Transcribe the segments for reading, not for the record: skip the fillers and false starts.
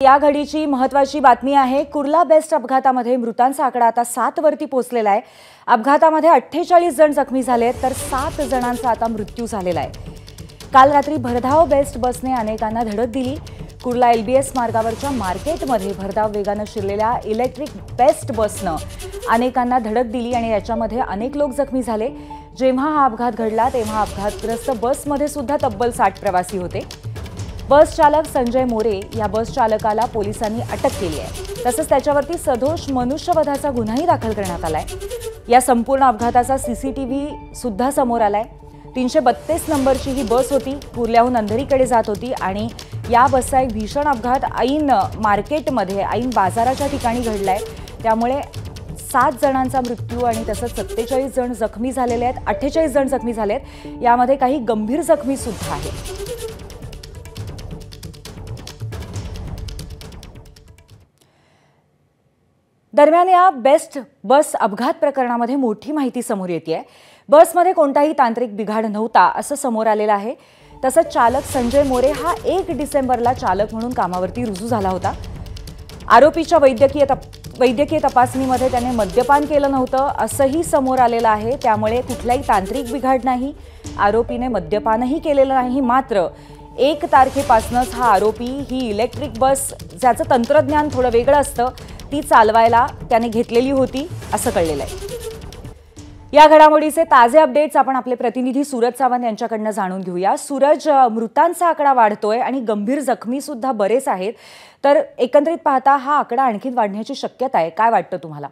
या घडीची महत्त्वाची बातमी आहे। कुर्ला बेस्ट अपघातामध्ये मृतांचा आकडा आता 7 वरती पोहोचलेला आहे। अपघातामध्ये 48 जण जखमी झाले तर 7 जणांचा आता मृत्यू झालेला आहे। काल रात्री भरधाव बेस्ट बसने अनेकांना धडक दिली। कुर्ला LBS मार्गावरच्या मार्केटमध्ये भरधाव वेगाने शिरलेल्या इलेक्ट्रिक बेस्ट बसने अनेकांना धडक दिली आणि याच्यामध्ये अनेक लोक जखमी झाले। जेव्हा हा अपघात घडला तेव्हा अपघातग्रस्त बसमध्ये सुद्धा तब्बल 60 प्रवासी होते। बस चालक संजय मोरे या बस चालकाला पोलिसांनी अटक केली आहे। तसंच त्याच्यावरती सदोष मनुष्यवधाचा गुन्हाही दाखल करण्यात आलाय। या संपूर्ण अपघाताचा सीसीटीव्ही सुद्धा समोर आलाय। 332 नंबरची ही बस होती, कुर्ल्याहून अंधेरीकडे जात होती आणि या बसचा एक भीषण अपघात ऐन मार्केटमध्ये ऐन बाजाराच्या ठिकाणी घडलाय। त्यामुळे 7 जणांचा मृत्यू आणि तसंच 47 जण जखमी झालेले आहेत। 48 जण जखमी झालेत, यामध्ये काही गंभीर जखमी सुद्धा आहेत। दरम्यान या बेस्ट बस अपघात प्रकरणामध्ये मोठी माहिती समोर येतेय। बसमध्ये कोणताही तांत्रिक बिघाड नव्हता असं समोर आलेलं आहे। तसंच चालक संजय मोरे हा 1 डिसेंबरला चालक म्हणून कामावरती रुजू झाला होता। आरोपीच्या वैद्यकीय तपासणीमध्ये त्याने मद्यपान केलं नव्हतं असंही समोर आलेलं आहे। त्यामुळे कुठलाही तांत्रिक बिघाड नाही, आरोपीने मद्यपानही केलेलं नाही। मात्र 1 तारखेपासूनच हा आरोपी ही इलेक्ट्रिक बस, ज्याचं तंत्रज्ञान थोडं वेगळं असतं, ती चालवायला त्याने घेतलेली होती असं कळलेलं आहे। या घडामोडीचे ताजे अपडेट्स आपण आपले प्रतिनिधी सूरज सावंत यांच्याकडनं जाणून घेऊया। सूरज, मृतांचा आकडा वाढतोय आणि गंभीर जखमी सुद्धा बरेच आहेत, तर एकंदरीत पाहता हा आकडा आणखी वाढण्याची शक्यता आहे, काय वाटतं तुम्हाला?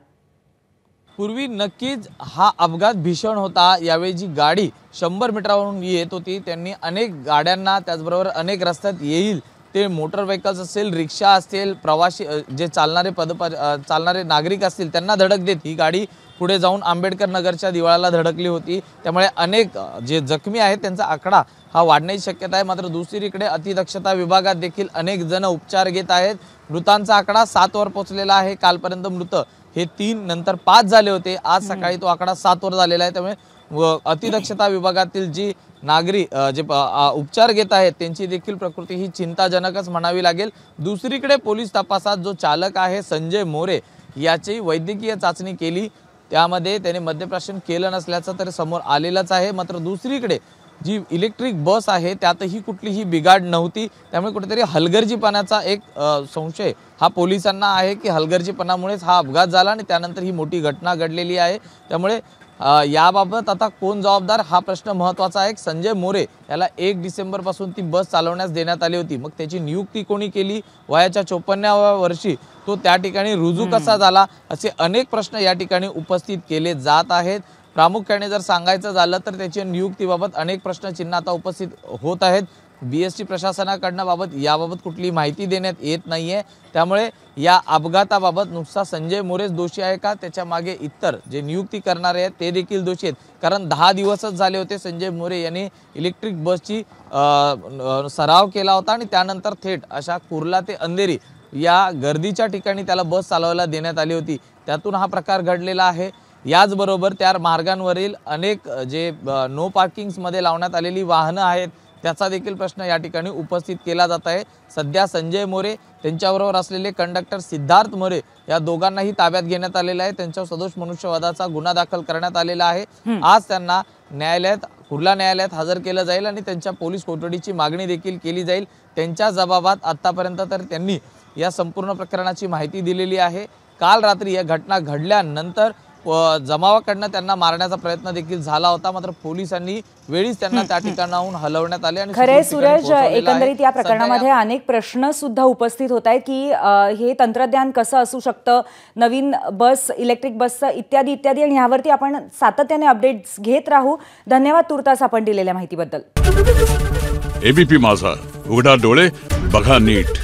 पूर्वी नक्कीच हा अपघात भीषण होता। यावेळी जी गाडी 100 मीटरवरून येत होती, त्यांनी अनेक गाड्यांना, त्याचबरोबर अनेक रस्त्यात येईल ते मोटर व्हेकल्स असेल, रिक्षा असतील, प्रवासी जे चालणारे नागरिक असतील त्यांना धडक देत ही गाडी पुढे जाऊन आंबेडकर नगरच्या दिवाळाला धडकली होती। त्यामुळे अनेक जे जखमी आहेत त्यांचा आकडा हा वाढण्याची शक्यता आहे। मात्र दुसरीकडे अतिदक्षता विभागात देखील अनेक जण उपचार घेत आहेत। मृतांचा आकडा 7 वर पोहोचलेला आहे। कालपर्यंत मृत हे 3 नंतर 5 झाले होते, आज सकाळी तो आकडा 7 वर झालेला आहे। त्यामुळे अतिदक्षता विभागातील जी नागरिक जे उपचार घेत आहेत त्यांची देखील प्रकृती ही चिंताजनकच म्हणावी लागेल। दुसरीकडे पोलीस तपासात जो चालक आहे संजय मोरे याची वैद्यकीय चाचणी केली, त्यामध्ये त्याने मद्यप्राशन केलं नसल्याचं तर समोर आलेलंच आहे। मात्र दुसरीकडे जी इलेक्ट्रिक बस आहे त्यातही कुठलीही बिघाड नव्हती। त्यामुळे कुठेतरी हलगर्जीपणाचा एक संशय हा पोलिसांना आहे की हलगर्जीपणामुळेच हा अपघात झाला आणि त्यानंतर ही मोठी घटना घडलेली आहे। त्यामुळे याबाबत आता कोण जबाबदार हा प्रश्न महत्त्वाचा आहे। संजय मोरे याला 1 डिसेंबरपासून ती बस चालवण्यास देण्यात आली होती, मग त्याची नियुक्ती कोणी केली, वयाच्या 54व्या वर्षी तो त्या ठिकाणी रुजू कसा झाला, असे अनेक प्रश्न या ठिकाणी उपस्थित केले जात आहेत। प्रामुख्याने जर सांगायचं झालं तर त्याच्या नियुक्तीबाबत अनेक प्रश्नचिन्ह आता उपस्थित होत आहेत। BST प्रशासनाकडून याबाबत कुठली माहिती देण्यात येत नाहीये। त्यामुळे या अपघाताबाबत नुसता संजय मोरेच दोषी आहे का, त्याच्या मागे इतर जे नियुक्ती करणारे आहेत ते देखील दोषी आहेत? कारण 10 दिवसच झाले होते संजय मोरे यांनी इलेक्ट्रिक बसची सराव केला होता आणि त्यानंतर थेट अशा कुर्ला ते अंधेरी या गर्दीच्या ठिकाणी त्याला बस चालवायला देण्यात आली होती। त्यातून हा प्रकार घडलेला आहे। याचबरोबर त्या मार्गांवरील अनेक जे नो पार्किंग्समध्ये लावण्यात आलेली वाहनं आहेत त्याचा देखील प्रश्न या ठिकाणी उपस्थित केला जात आहे। सध्या संजय मोरे त्यांच्याबरोबर असलेले कंडक्टर सिद्धार्थ मोरे या दोघांनाही ताब्यात घेण्यात आलेलं आहे। त्यांच्यावर सदोष मनुष्यवधाचा गुन्हा दाखल करण्यात आलेला आहे। आज त्यांना कुर्ला न्यायालयात हजर केलं जाईल आणि त्यांच्या पोलीस कोठडीची मागणी देखील केली जाईल। त्यांच्या जबाबात आतापर्यंत तर त्यांनी या संपूर्ण प्रकरणाची माहिती दिलेली आहे। काल रात्री या घटना घडल्यानंतर जमावाकडनं त्यांना मारण्याचा प्रयत्न देखील झाला होता, मात्र पोलिसांनी वेळीच त्यांना त्या ठिकाणाहून हलवण्यात आले। आणि खरे सूरज, एकंदरीत या प्रकरणामध्ये अनेक प्रश्न सुद्धा उपस्थित होत आहेत की हे तंत्रज्ञान कसं असू शकतं, नवीन बस, इलेक्ट्रिक बसचं इत्यादी इत्यादी, आणि यावरती आपण सातत्याने अपडेट्स घेत राहू। धन्यवाद तुर्तास आपण दिलेल्या माहितीबद्दल। ABP माझा, उघडा डोळे बघा नीट।